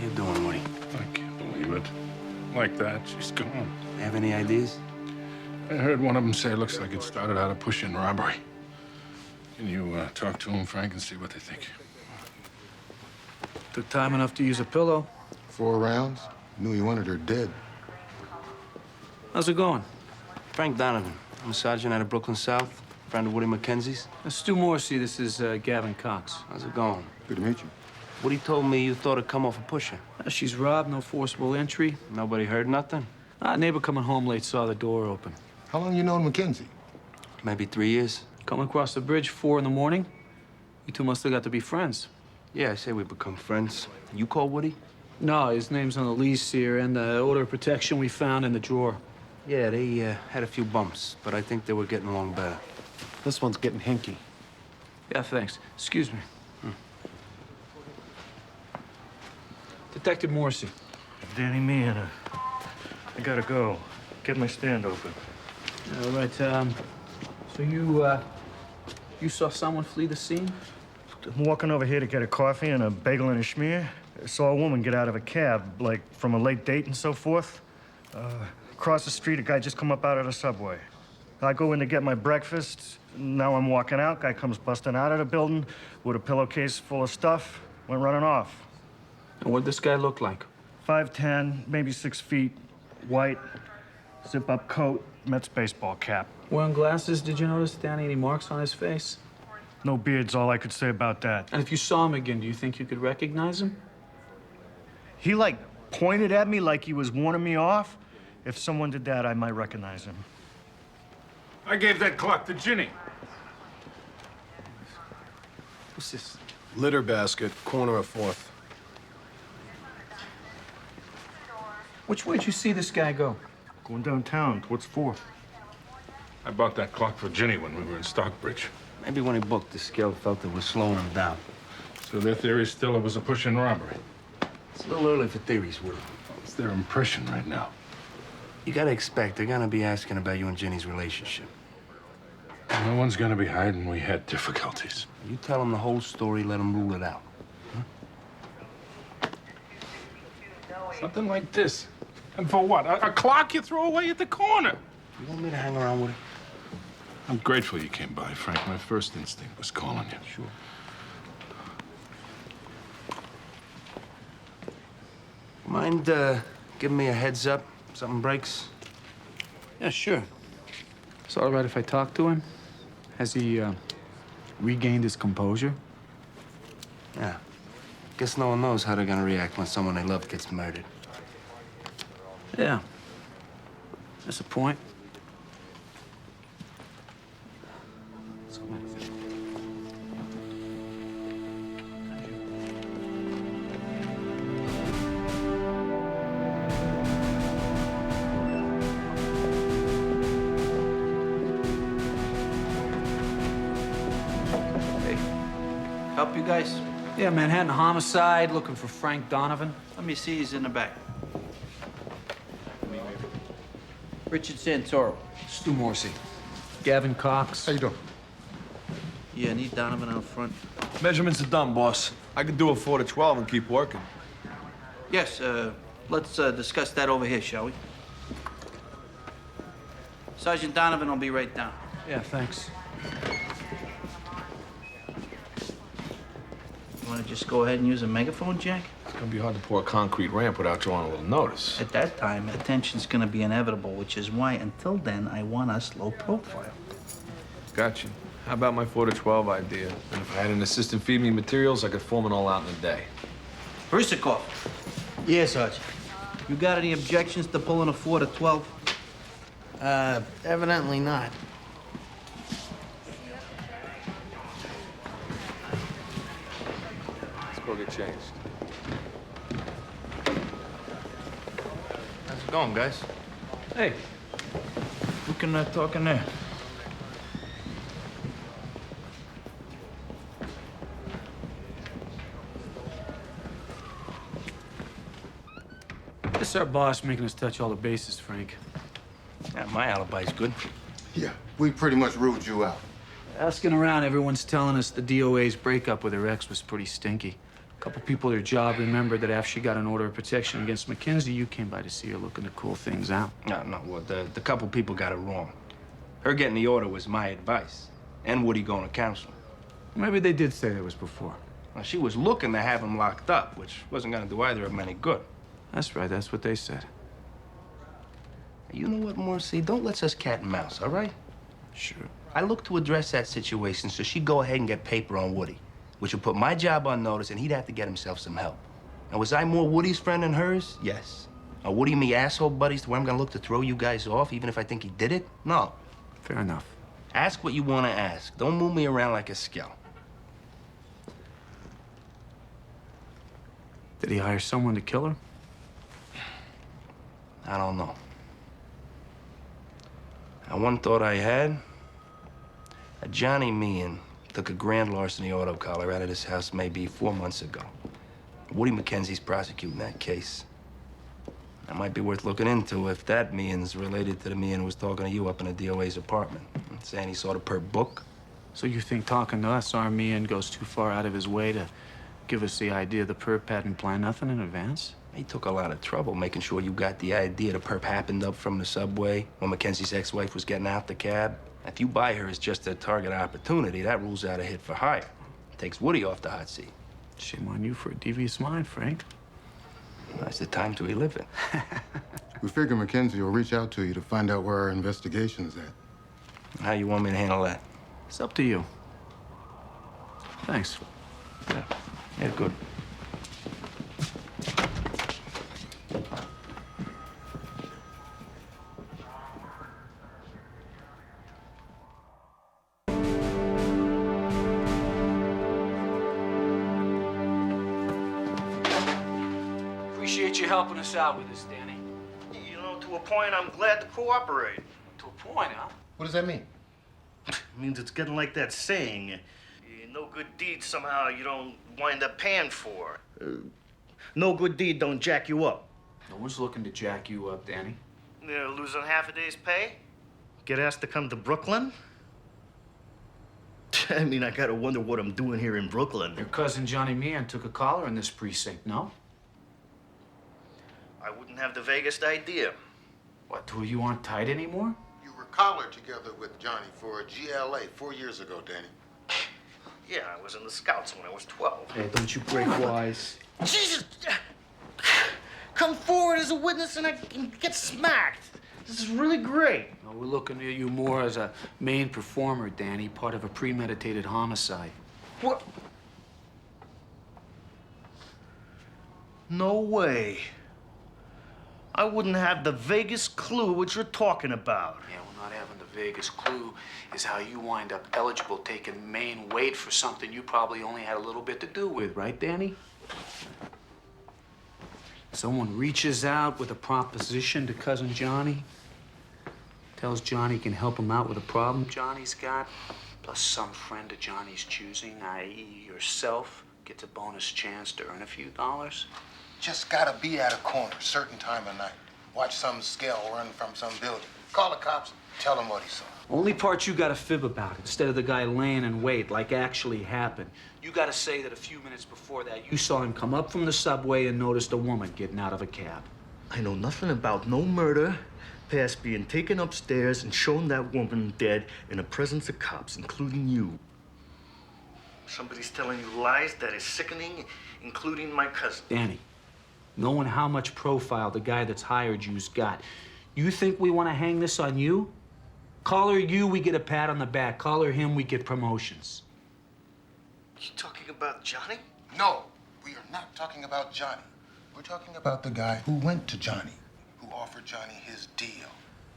you doing, Woody? I can't believe it. Like that, she's gone. Have any ideas? I heard one of them say it looks like it started out a push-in robbery. Can you talk to them, Frank, and see what they think? Took time enough to use a pillow. 4 rounds? Knew you wanted her dead. How's it going? Frank Donovan. I'm a sergeant out of Brooklyn South. Friend of Woody McKenzie's. Stu Morrissey, this is Gavin Cox. How's it going? Good to meet you. Woody told me you thought it'd come off a pusher. She's robbed, no forcible entry. Nobody heard nothing? Neighbor coming home late saw the door open. How long you known Mackenzie? Maybe 3 years. Coming across the bridge 4 in the morning. You two must have got to be friends. Yeah, I say we become friends. You call Woody? No, his name's on the lease here and the order of protection we found in the drawer. Yeah, they had a few bumps, but I think they were getting along better. This one's getting hinky. Yeah, thanks. Excuse me. Detective Morrissey. Danny, me and I gotta go. Get my stand open. All right, so you saw someone flee the scene? I'm walking over here to get a coffee and a bagel and a schmear. I saw a woman get out of a cab, like from a late date and so forth. Across the street, a guy just come up out of the subway. I go in to get my breakfast. Now I'm walking out. Guy comes busting out of the building with a pillowcase full of stuff. Went running off. And what'd this guy look like? 5'10", maybe 6 feet, white, zip-up coat, Mets baseball cap. Wearing glasses, did you notice, Danny, any marks on his face? No beard's all I could say about that. And if you saw him again, do you think you could recognize him? He, like, pointed at me like he was warning me off. If someone did that, I might recognize him. I gave that clock to Ginny. What's this? Litter basket, corner of 4th. Which way'd you see this guy go? Going downtown towards 4th. I bought that clock for Ginny when we were in Stockbridge. Maybe when he booked, the scale felt it was slowing him down. So their theory still it was a push-in robbery. It's a little early for theories, Woody. It's their impression right now. You gotta expect they're gonna be asking about you and Ginny's relationship. No one's gonna be hiding we had difficulties. You tell them the whole story, let them rule it out. Something like this. And for what? A clock you throw away at the corner? You want me to hang around with it? I'm grateful you came by, Frank. My first instinct was calling you. Sure. Mind giving me a heads up? Something breaks? Yeah, sure. It's all right if I talk to him? Has he regained his composure? Yeah. Guess no one knows how they're gonna react when someone they love gets murdered. Yeah. That's a point. Let's go in. Help you guys? Yeah, Manhattan homicide, looking for Frank Donovan. Let me see, he's in the back. Richard Santoro. Stu Morrissey. Gavin Cox. How you doing? Yeah, need Donovan out front. Measurements are done, boss. I could do a 4 to 12 and keep working. Yes, let's discuss that over here, shall we? Sergeant Donovan will be right down. Yeah, thanks. You want to just go ahead and use a megaphone, Jack? It's gonna be hard to pour a concrete ramp without drawing a little notice. At that time, attention's going to be inevitable, which is why, until then, I want us low profile. Gotcha. How about my 4 to 12 idea? And if I had an assistant feed me materials, I could form it all out in a day. Versakov. Yes, Sergeant. You got any objections to pulling a 4 to 12? Evidently not. Let's go get changed. How's it going, guys? Hey, we can talk in there. This is our boss making us touch all the bases, Frank. Yeah, my alibi's good. Yeah, we pretty much ruled you out. Asking around, everyone's telling us the DOA's breakup with her ex was pretty stinky. A couple people at her job remembered that after she got an order of protection against Mackenzie, you came by to see her looking to cool things out. No, well, the couple people got it wrong. Her getting the order was my advice, and Woody going to counsel. Maybe they did say that was before. Well, she was looking to have him locked up, which wasn't gonna do either of them any good. That's right, that's what they said. You know what, Morrissey? Don't let's us cat and mouse, all right? Sure. I look to address that situation so she'd go ahead and get paper on Woody, which would put my job on notice, and he'd have to get himself some help. Now, was I more Woody's friend than hers? Yes. Are Woody and me asshole buddies to where I'm gonna look to throw you guys off, even if I think he did it? No. Fair enough. Ask what you want to ask. Don't move me around like a scout. Did he hire someone to kill her? I don't know. Now, one thought I had, Johnny Meehan took a grand larceny auto collar out of this house maybe 4 months ago. Woody Mackenzie's prosecuting that case. That might be worth looking into if that Meehan's related to the Meehan who was talking to you up in the DOA's apartment, saying he saw the perp book. So you think talking to us, our Meehan, goes too far out of his way to give us the idea the perp hadn't planned nothing in advance? He took a lot of trouble making sure you got the idea the perp happened up from the subway when Mackenzie's ex-wife was getting out the cab. If you buy her as just a target opportunity, that rules out a hit for hire. Takes Woody off the hot seat. Shame on you for a devious mind, Frank. That's the time to relive it. We figure Mackenzie will reach out to you to find out where our investigation's at. How you want me to handle that? It's up to you. Thanks. Yeah, good. Appreciate you helping us out with this, Danny. You know, to a point, I'm glad to cooperate. To a point, huh? What does that mean? It means it's getting like that saying, no good deed somehow you don't wind up paying for. No good deed don't jack you up. No one's looking to jack you up, Danny. Losing half a day's pay? Get asked to come to Brooklyn? I mean, I gotta wonder what I'm doing here in Brooklyn. Your cousin Johnny Meehan took a collar in this precinct, no? I wouldn't have the vaguest idea. What, two of you aren't tight anymore? You were collared together with Johnny for a GLA 4 years ago, Danny. Yeah, I was in the Scouts when I was 12. Hey, don't you break wise. Jesus! Come forward as a witness and I can get smacked. This is really great. No, we're looking at you more as a main performer, Danny, part of a premeditated homicide. What? No way. I wouldn't have the vaguest clue what you're talking about. Yeah, well, not having the vaguest clue is how you wind up eligible taking main weight for something you probably only had a little bit to do with, right, Danny? Someone reaches out with a proposition to cousin Johnny, tells Johnny can help him out with a problem Johnny's got, plus some friend of Johnny's choosing, i.e. yourself, gets a bonus chance to earn a few dollars. Just gotta be at a corner, certain time of night. Watch some scale run from some building. Call the cops, tell them what he saw. Only part you gotta fib about, instead of the guy laying in wait like actually happened. You gotta say that a few minutes before that, you saw him come up from the subway and noticed a woman getting out of a cab. I know nothing about no murder past being taken upstairs and shown that woman dead in the presence of cops, including you. Somebody's telling you lies that is sickening, including my cousin. Danny, knowing how much profile the guy that's hired you's got, you think we want to hang this on you? Call her you, we get a pat on the back. Call her him, we get promotions. You talking about Johnny? No, we are not talking about Johnny. We're talking about the guy who went to Johnny, who offered Johnny his deal,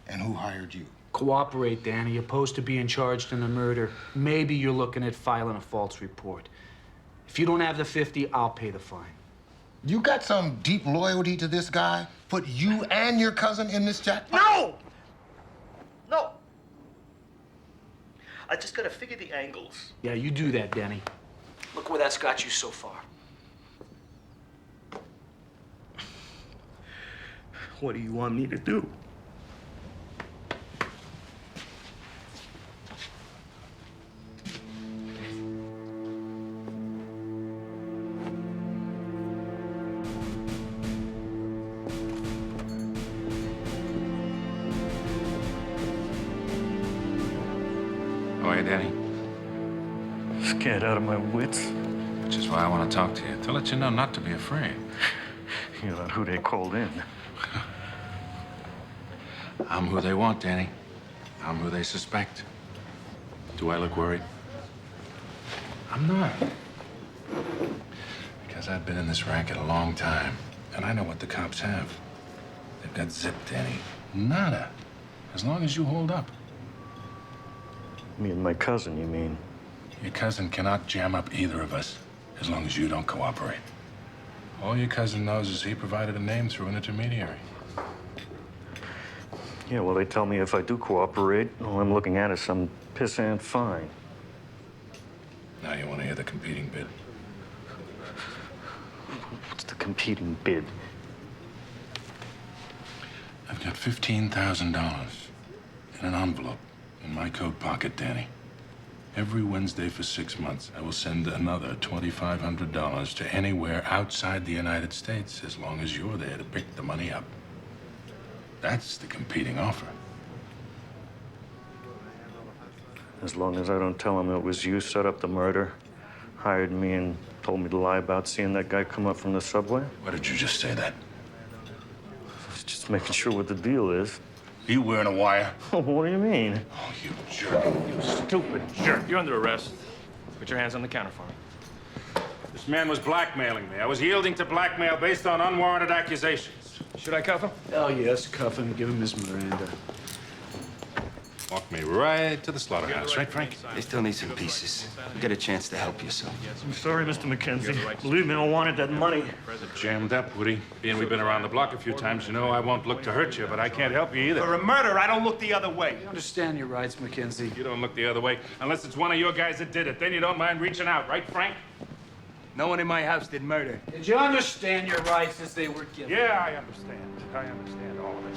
and who hired you. Cooperate, Danny. Opposed to being charged in a murder, maybe you're looking at filing a false report. If you don't have the 50, I'll pay the fine. You got some deep loyalty to this guy? Put you and your cousin in this jackpot? No! No. I just gotta figure the angles. Yeah, you do that, Danny. Look where that's got you so far. What do you want me to do? are you, Danny? Scared out of my wits. Which is why I want to talk to you, to let you know not to be afraid. You're not who they called in. I'm who they want, Danny. I'm who they suspect. Do I look worried? I'm not. Because I've been in this racket a long time, and I know what the cops have. They've got zip, Danny. Nada. As long as you hold up. Me and my cousin, you mean? Your cousin cannot jam up either of us as long as you don't cooperate. All your cousin knows is he provided a name through an intermediary. Yeah, well, they tell me if I do cooperate, all I'm looking at is some pissant fine. Now you want to hear the competing bid. What's the competing bid? I've got $15,000 in an envelope in my coat pocket, Danny. Every Wednesday for 6 months, I will send another $2,500 to anywhere outside the United States as long as you're there to pick the money up. That's the competing offer. As long as I don't tell them it was you set up the murder, hired me and told me to lie about seeing that guy come up from the subway. Why did you just say that? Just making sure what the deal is. Are you wearing a wire? What do you mean? Oh, you jerk. You stupid jerk. You're under arrest. Put your hands on the counter for me. This man was blackmailing me. I was yielding to blackmail based on unwarranted accusations. Should I cuff him? Oh, yes, cuff him, give him his Miranda. Walk me right to the slaughterhouse, right, Frank? They still need some pieces. You get a chance to help yourself. I'm sorry, Mr. McKenzie. Believe me, I wanted that money. Jammed up, Woody. Being we've been around the block a few times, you know I won't look to hurt you, but I can't help you either. For a murder, I don't look the other way. You understand your rights, McKenzie. You don't look the other way unless it's one of your guys that did it. Then you don't mind reaching out, right, Frank? No one in my house did murder. Did you understand your rights as they were given? Yeah, I understand. I understand all of it.